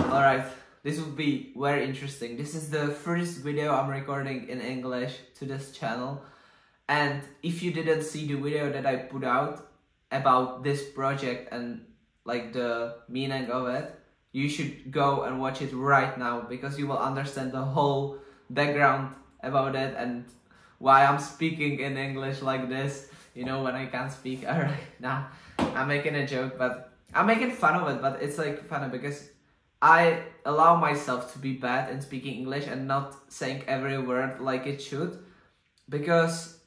Alright, this will be very interesting. This is the first video I'm recording in English to this channel. And if you didn't see the video that I put out about this project and like the meaning of it, you should go and watch it right now, because you will understand the whole background about it and why I'm speaking in English like this, you know, when I can't speak. Alright, nah, I'm making a joke, but I'm making fun of it, but it's like funny because I allow myself to be bad in speaking English and not saying every word like it should, because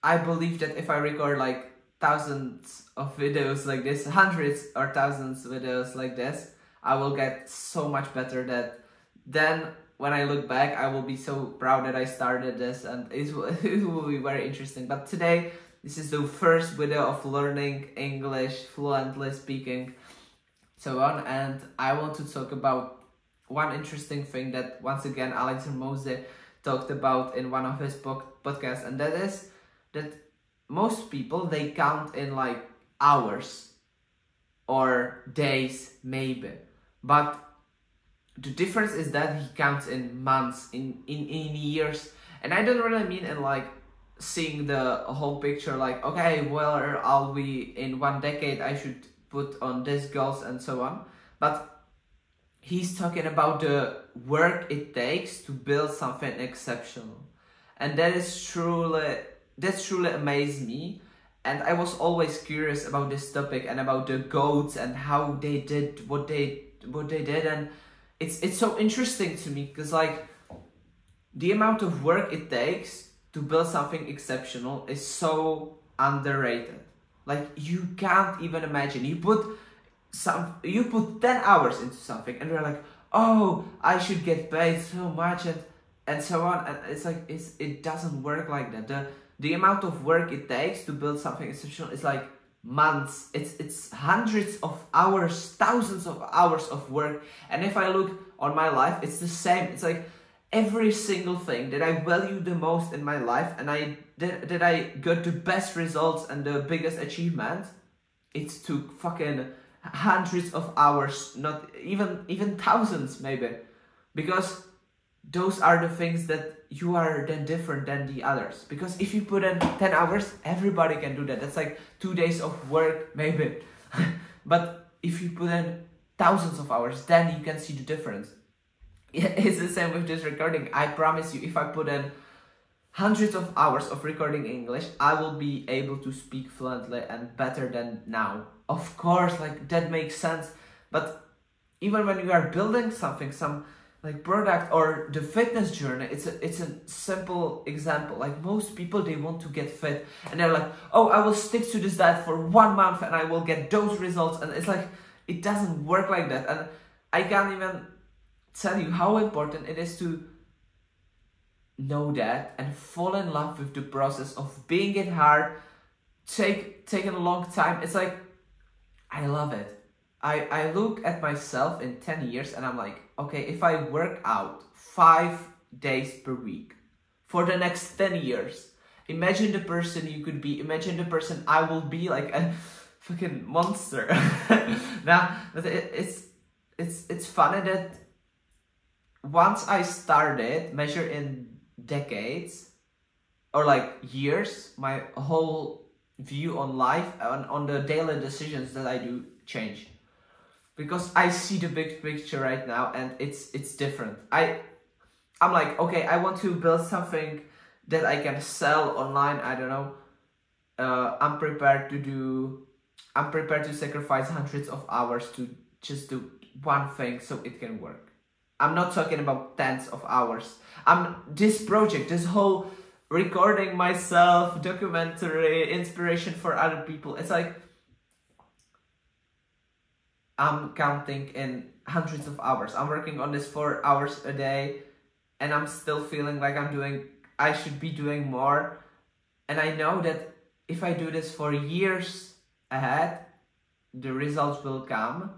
I believe that if I record like thousands of videos like this, hundreds or thousands of videos like this, I will get so much better that then when I look back, I will be so proud that I started this, and it will be very interesting. But today, this is the first video of learning English, fluently speaking, so on, and I want to talk about one interesting thing that once again Alex Mose talked about in one of his podcasts, and that is that most people, they count in like hours or days maybe, but the difference is that he counts in months, in years. And I don't really mean in like seeing the whole picture, like, okay, well, I'll be in 1 decade, I should put on these goals and so on. But he's talking about the work it takes to build something exceptional. And that's truly amazed me. And I was always curious about this topic and about the goats and how they did what they did. And it's so interesting to me because like the amount of work it takes to build something exceptional is so underrated. Like, you can't even imagine. You put 10 hours into something and you're like, oh, I should get paid so much and so on. And it's like it doesn't work like that. The amount of work it takes to build something exceptional is like months. It's hundreds of hours, thousands of hours of work. And if I look on my life, it's the same. It's like every single thing that I value the most in my life and that I got the best results and the biggest achievement, it took fucking hundreds of hours, not even thousands maybe, because those are the things that you are then different than the others. Because if you put in 10 hours, everybody can do that. That's like 2 days of work maybe. But if you put in thousands of hours, then you can see the difference. It's the same with this recording. I promise you, if I put in hundreds of hours of recording English, I will be able to speak fluently and better than now. Of course, like that makes sense. But even when you are building something, some like product or the fitness journey, it's a simple example. Like most people, they want to get fit and they're like, oh, I will stick to this diet for 1 month and I will get those results. And it's like, it doesn't work like that. And I can't even tell you how important it is to know that and fall in love with the process of being it hard, taking a long time. It's like, I love it. I look at myself in 10 years and I'm like, okay, if I work out 5 days per week for the next 10 years, imagine the person you could be, imagine the person I will be, like a fucking monster. Now, but it's funny that once I started measure in decades or like years, my whole view on life and on the daily decisions that I do change. Because I see the big picture right now and it's different. I'm like, okay, I want to build something that I can sell online, I don't know. I'm prepared to sacrifice hundreds of hours to just do one thing so it can work. I'm not talking about tens of hours. This project, this whole recording myself, documentary, inspiration for other people, it's like I'm counting in hundreds of hours. I'm working on this 4 hours a day and I'm still feeling like I should be doing more. And I know that if I do this for years ahead, the results will come.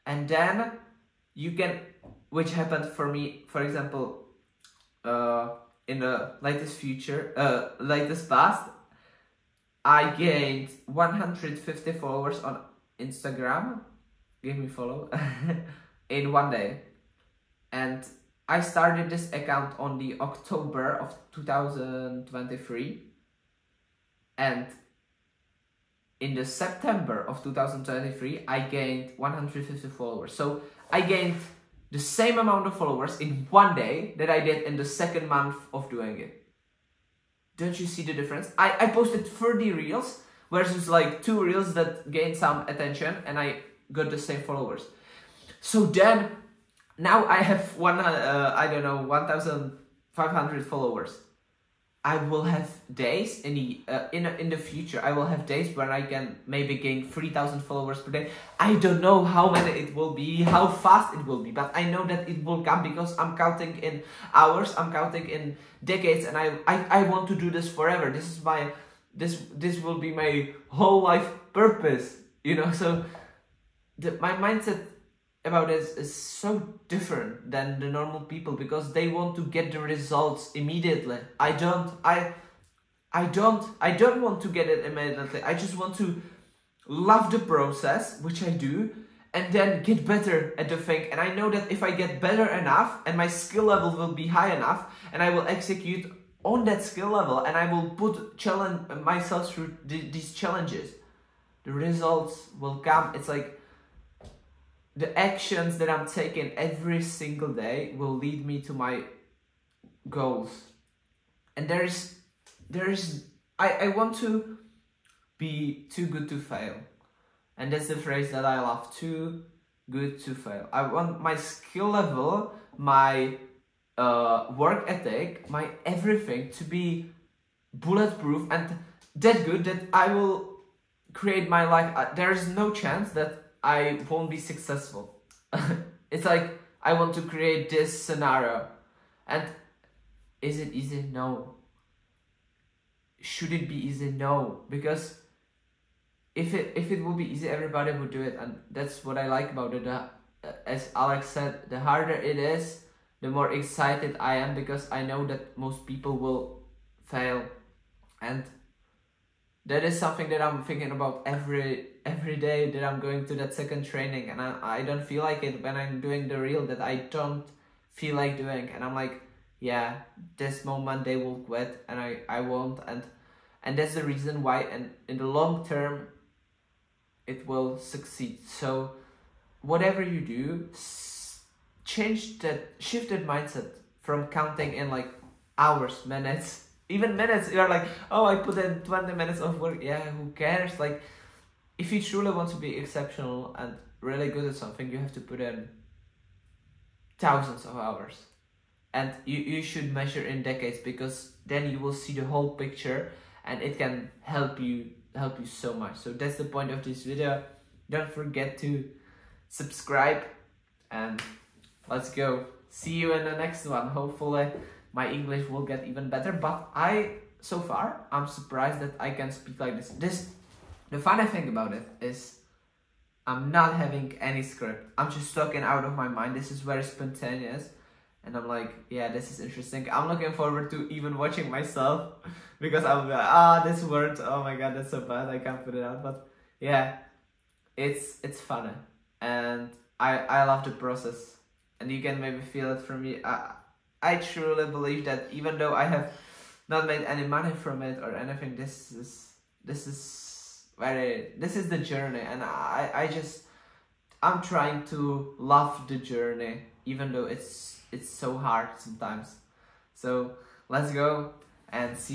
And then you can, which happened for me, for example, in the latest past, I gained 150 followers on Instagram. Give me follow. in one day. And I started this account on the October of 2023, and in the September of 2023 I gained 150 followers. So I gained the same amount of followers in one day that I did in the second month of doing it. Don't you see the difference? I posted 30 reels versus like 2 reels that gained some attention and I got the same followers. So then now I have 1,500 followers. I will have days in the future. I will have days where I can maybe gain 3,000 followers per day. I don't know how many it will be, how fast it will be, but I know that it will come because I'm counting in hours, I'm counting in decades, and I want to do this forever. This is this will be my whole life purpose, you know. So my mindset about this is so different than the normal people because they want to get the results immediately. I don't want to get it immediately. I just want to love the process, which I do, and then get better at the thing. And I know that if I get better enough and my skill level will be high enough and I will execute on that skill level and I will challenge myself through these challenges, the results will come. It's like the actions that I'm taking every single day will lead me to my goals. And I want to be too good to fail. And that's the phrase that I love, too good to fail. I want my skill level, my work ethic, my everything to be bulletproof and that good that I will create my life. There is no chance that I won't be successful. It's like I want to create this scenario. And is it easy? No. Should it be easy? No. Because if it would be easy, everybody would do it. And that's what I like about it. As Alex said, the harder it is, the more excited I am because I know that most people will fail. And that is something that I'm thinking about every day that I'm going to that second training, and I don't feel like it when I'm doing the reel that I don't feel like doing, and I'm like, yeah, this moment they will quit and I won't, and that's the reason why, and in the long term it will succeed. So whatever you do, shift that mindset from counting in like hours, minutes, even minutes. You're like, oh, I put in 20 minutes of work. Yeah, who cares? Like, if you truly want to be exceptional and really good at something, you have to put in thousands of hours. And you should measure in decades because then you will see the whole picture and it can help you so much. So that's the point of this video. Don't forget to subscribe and let's go. See you in the next one. Hopefully my English will get even better, but so far I'm surprised that I can speak like this. The funny thing about it is I'm not having any script. I'm just talking out of my mind. This is very spontaneous. And I'm like, yeah, this is interesting. I'm looking forward to even watching myself because I'll be like, this word, oh my god, that's so bad, I can't put it out. But yeah, it's funny. And I love the process. And you can maybe feel it from me. I truly believe that even though I have not made any money from it or anything, this is the journey, and I'm trying to love the journey, even though it's so hard sometimes. So let's go and see